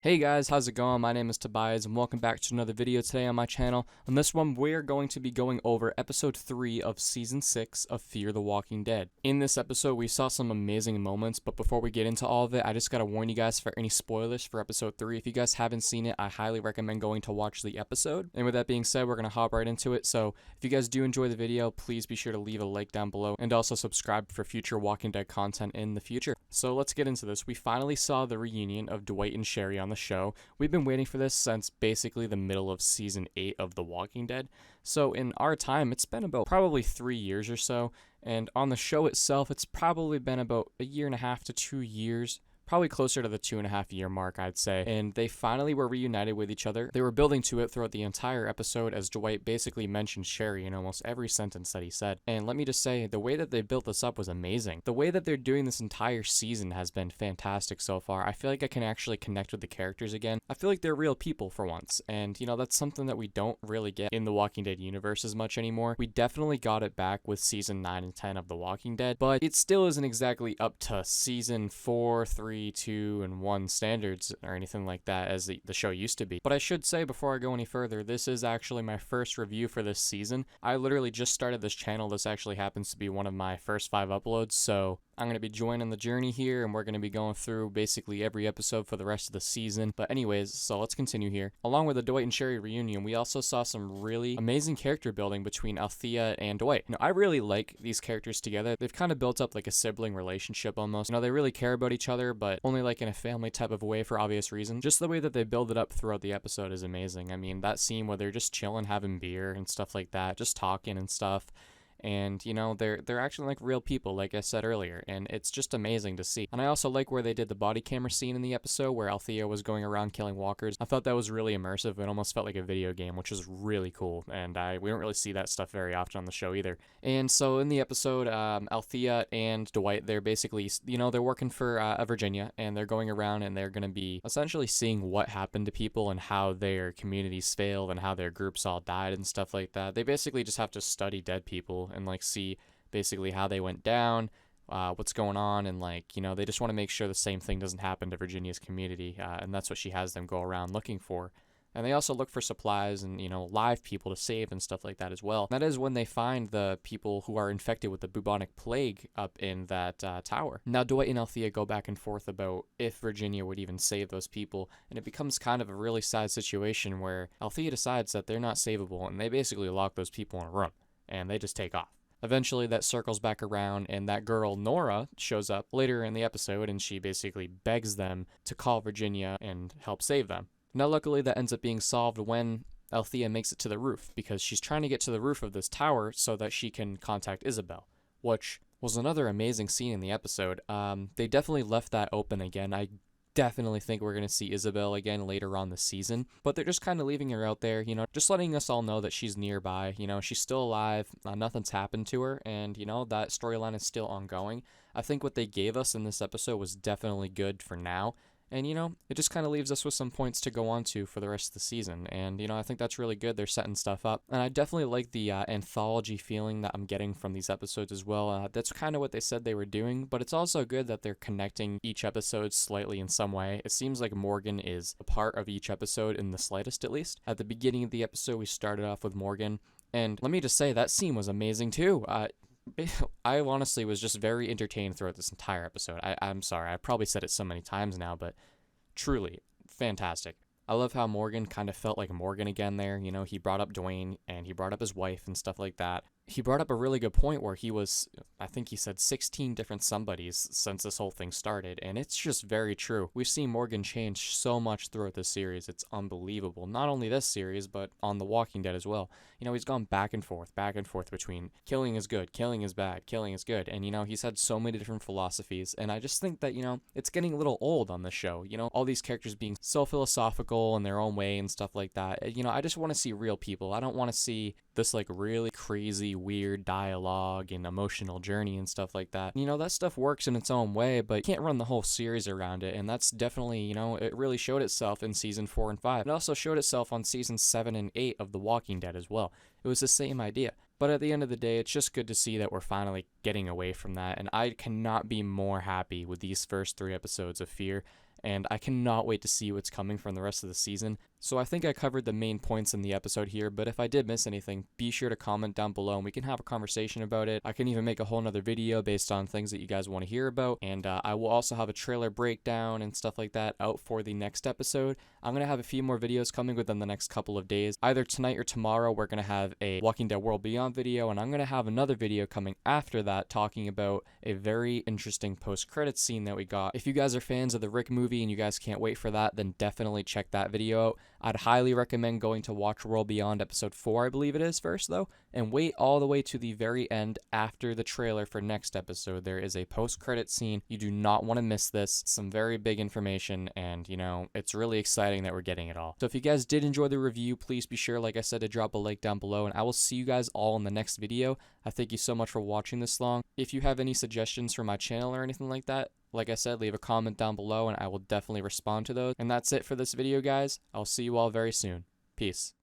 Hey guys, how's it going? My name is Tobiaz and welcome back to another video today on my channel. On this one, we're going to be going over episode 3 of season 6 of Fear the Walking Dead. In this episode, we saw some amazing moments, but before we get into all of it, I just gotta warn you guys for any spoilers for episode 3. If you guys haven't seen it, I highly recommend going to watch the episode. And with that being said, we're gonna hop right into it. So if you guys do enjoy the video, please be sure to leave a like down below and also subscribe for future Walking Dead content in the future. So let's get into this. We finally saw the reunion of Dwight and Sherry on the show. We've been waiting for this since basically the middle of season 8 of The Walking Dead. So in our time, it's been about probably 3 years or so. And on the show itself, it's probably been about a year and a half to 2 years. Probably closer to the 2.5 year mark, I'd say. And they finally were reunited with each other. They were building to it throughout the entire episode as Dwight basically mentioned Sherry in almost every sentence that he said. And let me just say, the way that they built this up was amazing. The way that they're doing this entire season has been fantastic so far. I feel like I can actually connect with the characters again. I feel like they're real people for once. And, that's something that we don't really get in the Walking Dead universe as much anymore. We definitely got it back with season 9 and 10 of The Walking Dead, but it still isn't exactly up to season 4, 3, 2, and 1 standards or anything like that as the show used to be. But I should say before I go any further, this is actually my first review for this season. I literally just started this channel. This actually happens to be one of my first 5 uploads, so I'm going to be joining the journey here, and we're going to be going through basically every episode for the rest of the season. But anyways, so let's continue here. Along with the Dwight and Sherry reunion, we also saw some really amazing character building between Althea and Dwight. I really like these characters together. They've kind of built up like a sibling relationship almost. They really care about each other, but only like in a family type of way for obvious reasons. Just the way that they build it up throughout the episode is amazing. I mean, that scene where they're just chilling, having beer and stuff like that, just talking and stuff. And they're actually like real people, like I said earlier, and it's just amazing to see. And I also like where they did the body camera scene in the episode where Althea was going around killing walkers. I thought that was really immersive. It almost felt like a video game, which is really cool, and we don't really see that stuff very often on the show either. And so in the episode, Althea and Dwight, they're basically, they're working for Virginia, and they're going around and they're going to be essentially seeing what happened to people and how their communities failed and how their groups all died and stuff like that. They basically just have to study dead people and like see basically how they went down, what's going on, and they just want to make sure the same thing doesn't happen to Virginia's community, and that's what she has them go around looking for. And they also look for supplies and, live people to save and stuff like that as well. That is when they find the people who are infected with the bubonic plague up in that tower. Now, Dwight and Althea go back and forth about if Virginia would even save those people, and it becomes kind of a really sad situation where Althea decides that they're not savable, and they basically lock those people in a room, and they just take off. Eventually, that circles back around, and that girl, Nora, shows up later in the episode, and she basically begs them to call Virginia and help save them. Now, luckily, that ends up being solved when Althea makes it to the roof, because she's trying to get to the roof of this tower so that she can contact Isabel, which was another amazing scene in the episode. They definitely left that open again. I definitely think we're going to see Isabel again later on this season, but they're just kind of leaving her out there, just letting us all know that she's nearby, she's still alive, nothing's happened to her, and, that storyline is still ongoing. I think what they gave us in this episode was definitely good for now. And, it just kind of leaves us with some points to go on to for the rest of the season. And, I think that's really good. They're setting stuff up. And I definitely like the anthology feeling that I'm getting from these episodes as well. That's kind of what they said they were doing. But it's also good that they're connecting each episode slightly in some way. It seems like Morgan is a part of each episode in the slightest, at least. At the beginning of the episode, we started off with Morgan. And let me just say, that scene was amazing, too. I honestly was just very entertained throughout this entire episode. I'm sorry, I probably said it so many times now, but truly fantastic. I love how Morgan kind of felt like Morgan again there. He brought up Dwayne and he brought up his wife and stuff like that. He brought up a really good point where he was, I think he said 16 different somebodies since this whole thing started, and it's just very true. We've seen Morgan change so much throughout this series. It's unbelievable. Not only this series, but on The Walking Dead as well. He's gone back and forth between killing is good, killing is bad, killing is good, and, he's had so many different philosophies, and I just think that, it's getting a little old on the show. All these characters being so philosophical in their own way and stuff like that. I just want to see real people. I don't want to see this like really crazy weird dialogue and emotional journey and stuff like that. That stuff works in its own way, but you can't run the whole series around it, and that's definitely, it really showed itself in season 4 and 5. It also showed itself on season 7 and 8 of The Walking Dead as well. It was the same idea. But at the end of the day, it's just good to see that we're finally getting away from that, and I cannot be more happy with these first 3 episodes of Fear. and I cannot wait to see what's coming from the rest of the season. So I think I covered the main points in the episode here, but if I did miss anything, be sure to comment down below and we can have a conversation about it. I can even make a whole nother video based on things that you guys want to hear about, and I will also have a trailer breakdown and stuff like that out for the next episode. I'm going to have a few more videos coming within the next couple of days. Either tonight or tomorrow, we're going to have a Walking Dead World Beyond video, and I'm going to have another video coming after that talking about a very interesting post-credits scene that we got. If you guys are fans of the Rick movie and you guys can't wait for that, then definitely check that video out. I'd highly recommend going to watch World Beyond episode 4, I believe it is, first though, and wait all the way to the very end after the trailer for next episode. There is a post-credit scene. You do not want to miss this. Some very big information, and, you know, it's really exciting that we're getting it all. So if you guys did enjoy the review, please be sure, like I said, to drop a like down below, and I will see you guys all in the next video. I thank you so much for watching this long. If you have any suggestions for my channel or anything like that, like I said, leave a comment down below and I will definitely respond to those. And that's it for this video, guys. I'll see you all very soon. Peace.